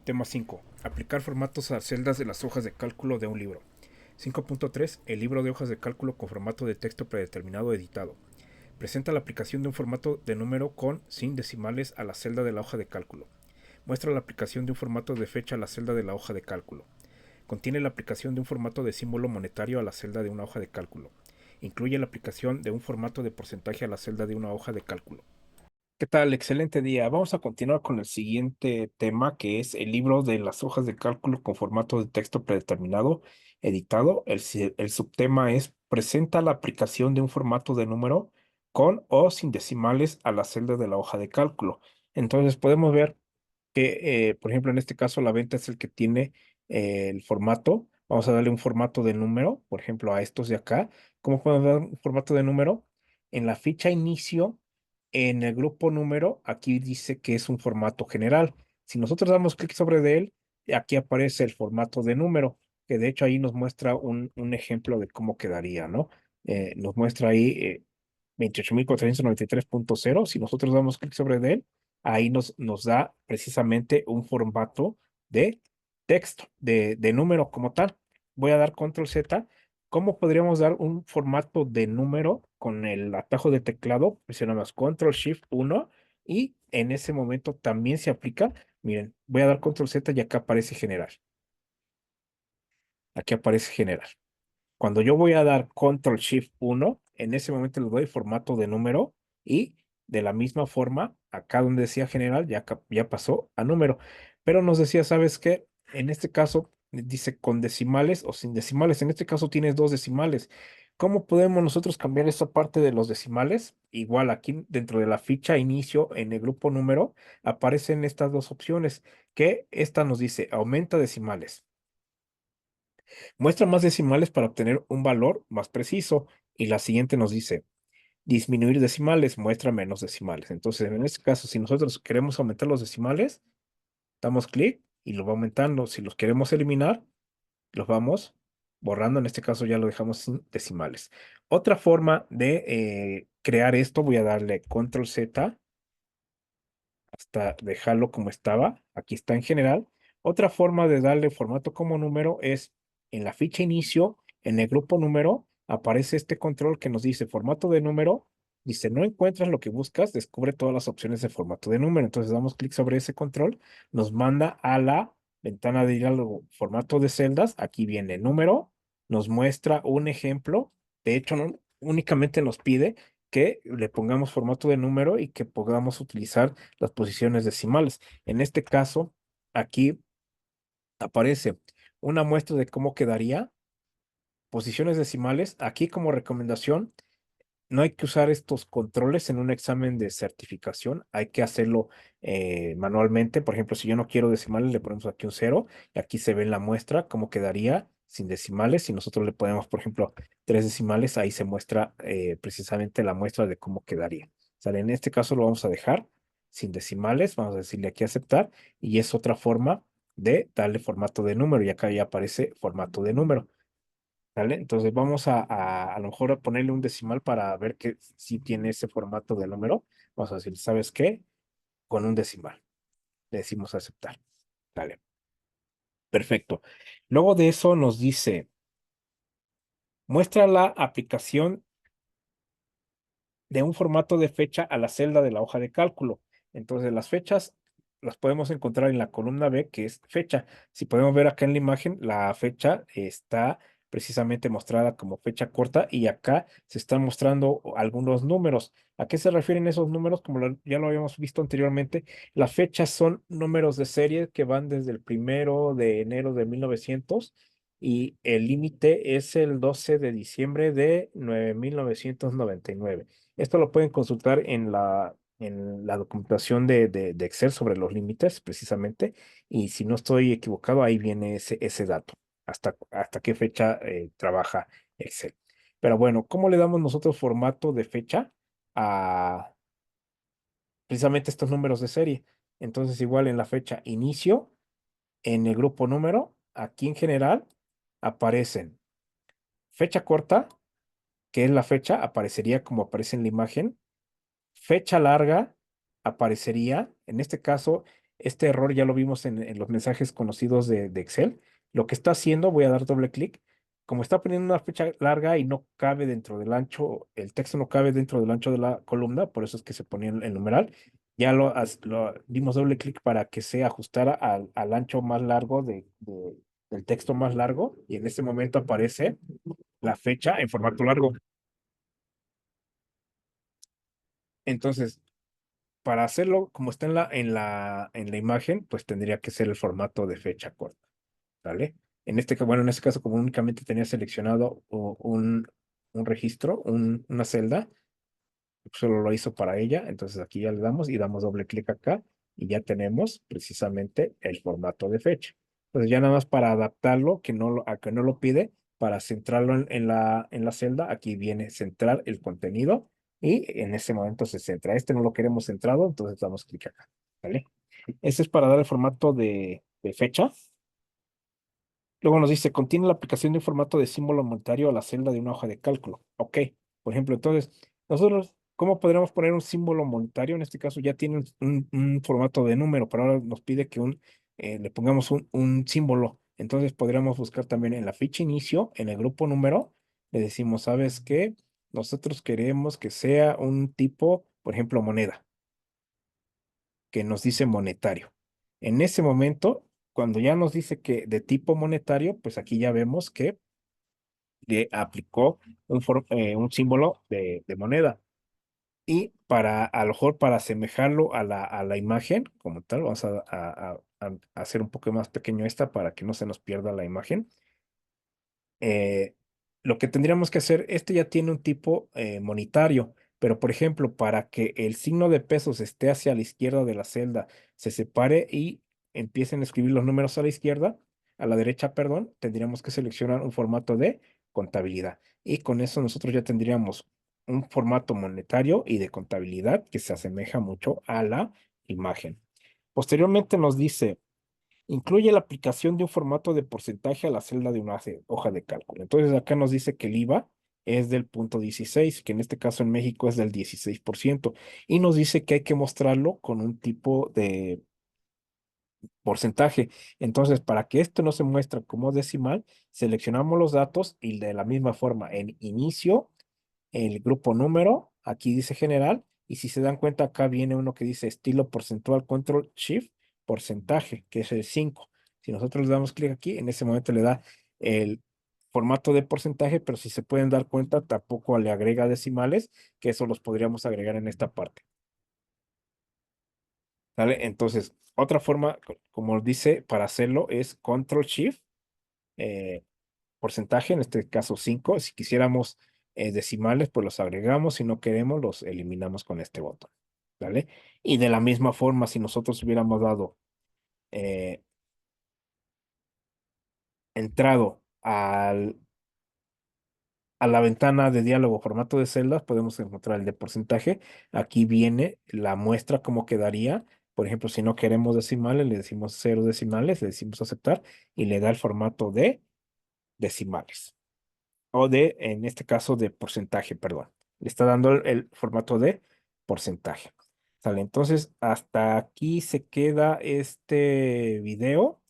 Tema 5. Aplicar formatos a celdas de las hojas de cálculo de un libro. 5.3. El libro de hojas de cálculo con formato de texto predeterminado editado. Presenta la aplicación de un formato de número con sin decimales a la celda de la hoja de cálculo. Muestra la aplicación de un formato de fecha a la celda de la hoja de cálculo. Contiene la aplicación de un formato de símbolo monetario a la celda de una hoja de cálculo. Incluye la aplicación de un formato de porcentaje a la celda de una hoja de cálculo. ¿Qué tal? Excelente día. Vamos a continuar con el siguiente tema, que es el libro de las hojas de cálculo con formato de texto predeterminado, editado. El subtema es presenta la aplicación de un formato de número con o sin decimales a la celda de la hoja de cálculo. Entonces podemos ver que, por ejemplo, en este caso la venta es el que tiene el formato. Vamos a darle un formato de número, por ejemplo, a estos de acá. ¿Cómo podemos dar un formato de número? En la ficha inicio, en el grupo número, aquí dice que es un formato general. Si nosotros damos clic sobre de él, aquí aparece el formato de número, que de hecho ahí nos muestra un ejemplo de cómo quedaría, ¿no? Nos muestra ahí 28.493.0. Si nosotros damos clic sobre de él, ahí nos da precisamente un formato de texto, de número como tal. Voy a dar control Z. ¿Cómo podríamos dar un formato de número con el atajo de teclado? Presionamos control shift 1 y en ese momento también se aplica. Miren, voy a dar control Z y acá aparece generar. Aquí aparece generar. Cuando yo voy a dar Control Shift 1, en ese momento le doy formato de número y de la misma forma, acá donde decía general, ya pasó a número. Pero nos decía, ¿sabes qué? En este caso dice con decimales o sin decimales. En este caso tienes dos decimales. ¿Cómo podemos nosotros cambiar esa parte de los decimales? Igual aquí dentro de la ficha inicio en el grupo número aparecen estas dos opciones, que esta nos dice aumenta decimales. Muestra más decimales para obtener un valor más preciso. Y la siguiente nos dice, disminuir decimales, muestra menos decimales. Entonces, en este caso, si nosotros queremos aumentar los decimales, damos clic y lo va aumentando. Si los queremos eliminar, los vamos borrando. En este caso ya lo dejamos sin decimales. Otra forma de crear esto, voy a darle control Z hasta dejarlo como estaba. Aquí está en general. Otra forma de darle formato como número es en la ficha inicio, en el grupo número, aparece este control que nos dice formato de número. Dice, no encuentras lo que buscas, descubre todas las opciones de formato de número. Entonces damos clic sobre ese control, nos manda a la ventana de diálogo, formato de celdas. Aquí viene número, nos muestra un ejemplo. De hecho, no únicamente nos pide que le pongamos formato de número y que podamos utilizar las posiciones decimales. En este caso, aquí aparece una muestra de cómo quedaría posiciones decimales. Aquí como recomendación, no hay que usar estos controles en un examen de certificación, hay que hacerlo manualmente. Por ejemplo, si yo no quiero decimales, le ponemos aquí un cero y aquí se ve en la muestra cómo quedaría sin decimales. Si nosotros le ponemos, por ejemplo, tres decimales, ahí se muestra precisamente la muestra de cómo quedaría. ¿Sale? En este caso lo vamos a dejar sin decimales, vamos a decirle aquí aceptar y es otra forma de darle formato de número y acá ya aparece formato de número. ¿Vale? Entonces vamos a lo mejor a ponerle un decimal para ver que si tiene ese formato de número. Vamos a decir, ¿sabes qué? Con un decimal. Le decimos aceptar. Vale, perfecto. Luego de eso nos dice, muestra la aplicación de un formato de fecha a la celda de la hoja de cálculo. Entonces, las fechas las podemos encontrar en la columna B, que es fecha. Si podemos ver acá en la imagen, la fecha está precisamente mostrada como fecha corta y acá se están mostrando algunos números. ¿A qué se refieren esos números? Como ya lo habíamos visto anteriormente, las fechas son números de serie que van desde el 1 de enero de 1900 y el límite es el 12 de diciembre de 1999. Esto lo pueden consultar en la documentación de Excel sobre los límites, precisamente. Y si no estoy equivocado, ahí viene ese dato. Hasta qué fecha trabaja Excel. Pero bueno, ¿cómo le damos nosotros formato de fecha a precisamente estos números de serie? Entonces, igual en la fecha inicio, en el grupo número, aquí en general, aparecen fecha corta, que es la fecha, aparecería como aparece en la imagen. Fecha larga aparecería, en este caso, este error ya lo vimos en los mensajes conocidos de Excel. Lo que está haciendo, voy a dar doble clic. Como está poniendo una fecha larga y no cabe dentro del ancho, el texto no cabe dentro del ancho de la columna, por eso es que se ponía el numeral. Ya lo dimos doble clic para que se ajustara al ancho más largo del texto más largo, y en ese momento aparece la fecha en formato largo. Entonces, para hacerlo como está en la imagen, pues tendría que ser el formato de fecha corta, ¿vale? Bueno, en este caso, como únicamente tenía seleccionado un registro, una celda, solo lo hizo para ella, entonces aquí ya le damos y damos doble clic acá y ya tenemos precisamente el formato de fecha. Entonces ya nada más para adaptarlo, a que no lo pide, para centrarlo en la celda, aquí viene centrar el contenido y en ese momento se centra. Este no lo queremos centrado, entonces damos clic acá, ¿vale? Este es para dar el formato de fecha. Luego nos dice, contiene la aplicación de un formato de símbolo monetario a la celda de una hoja de cálculo. Ok, por ejemplo, entonces, nosotros, ¿cómo podríamos poner un símbolo monetario? En este caso ya tiene un formato de número, pero ahora nos pide que le pongamos un símbolo. Entonces podríamos buscar también en la ficha inicio, en el grupo número, le decimos, ¿sabes qué? Nosotros queremos que sea un tipo, por ejemplo, moneda, que nos dice monetario. En ese momento, cuando ya nos dice que de tipo monetario, pues aquí ya vemos que le aplicó un símbolo de moneda. Y a lo mejor para asemejarlo a la imagen como tal, vamos a hacer un poco más pequeño esta para que no se nos pierda la imagen. eh, lo que tendríamos que hacer, este ya tiene un tipo monetario, pero por ejemplo, para que el signo de pesos esté hacia la izquierda de la celda, se separe y empiecen a escribir los números a la izquierda, a la derecha, perdón, tendríamos que seleccionar un formato de contabilidad. Y con eso nosotros ya tendríamos un formato monetario y de contabilidad que se asemeja mucho a la imagen. Posteriormente nos dice, incluye la aplicación de un formato de porcentaje a la celda de una hoja de cálculo. Entonces acá nos dice que el IVA es del punto 16, que en este caso en México es del 16%, y nos dice que hay que mostrarlo con un tipo de porcentaje. Entonces, para que esto no se muestre como decimal, seleccionamos los datos y de la misma forma en inicio el grupo número, aquí dice general, y si se dan cuenta, acá viene uno que dice estilo porcentual, control shift, porcentaje, que es el 5. Si nosotros le damos clic aquí, en ese momento le da el formato de porcentaje, pero si se pueden dar cuenta, tampoco le agrega decimales, que eso los podríamos agregar en esta parte. ¿Vale? Entonces, otra forma, como dice, para hacerlo es control shift, eh, porcentaje, en este caso 5. Si quisiéramos decimales, pues los agregamos. Si no queremos, los eliminamos con este botón. ¿Vale? Y de la misma forma, si nosotros hubiéramos dado eh, entrado a la ventana de diálogo formato de celdas, podemos encontrar el de porcentaje. Aquí viene la muestra cómo quedaría. Por ejemplo, si no queremos decimales, le decimos 0 decimales, le decimos aceptar y le da el formato de decimales. En este caso, de porcentaje, perdón. Le está dando el formato de porcentaje. Sale, entonces hasta aquí se queda este video.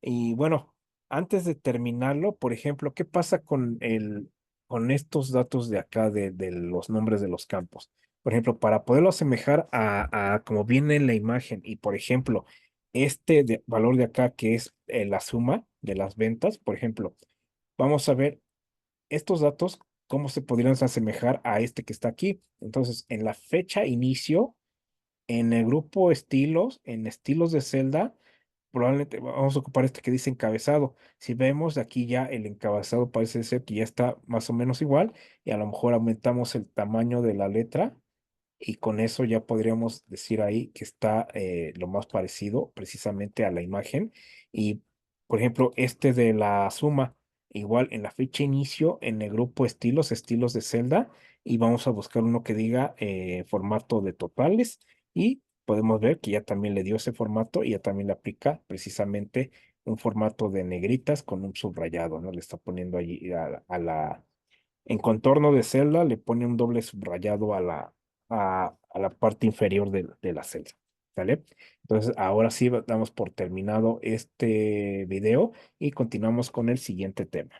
Y bueno, antes de terminarlo, por ejemplo, ¿qué pasa con estos datos de acá de los nombres de los campos? Por ejemplo, para poderlo asemejar a como viene en la imagen y, por ejemplo, este valor de acá que es la suma de las ventas, por ejemplo, vamos a ver estos datos, cómo se podrían asemejar a este que está aquí. Entonces, en la fecha inicio, en el grupo estilos, en estilos de celda, probablemente vamos a ocupar este que dice encabezado. Si vemos aquí ya el encabezado parece ser que ya está más o menos igual y a lo mejor aumentamos el tamaño de la letra y con eso ya podríamos decir ahí que está lo más parecido precisamente a la imagen. Y, por ejemplo, este de la suma, igual en la fecha inicio, en el grupo estilos, estilos de celda, y vamos a buscar uno que diga formato de totales y podemos ver que ya también le dio ese formato y ya también le aplica precisamente un formato de negritas con un subrayado, ¿no? Le está poniendo allí en contorno de celda, le pone un doble subrayado a la parte inferior de la celda. ¿Sale? Entonces, ahora sí damos por terminado este video y continuamos con el siguiente tema.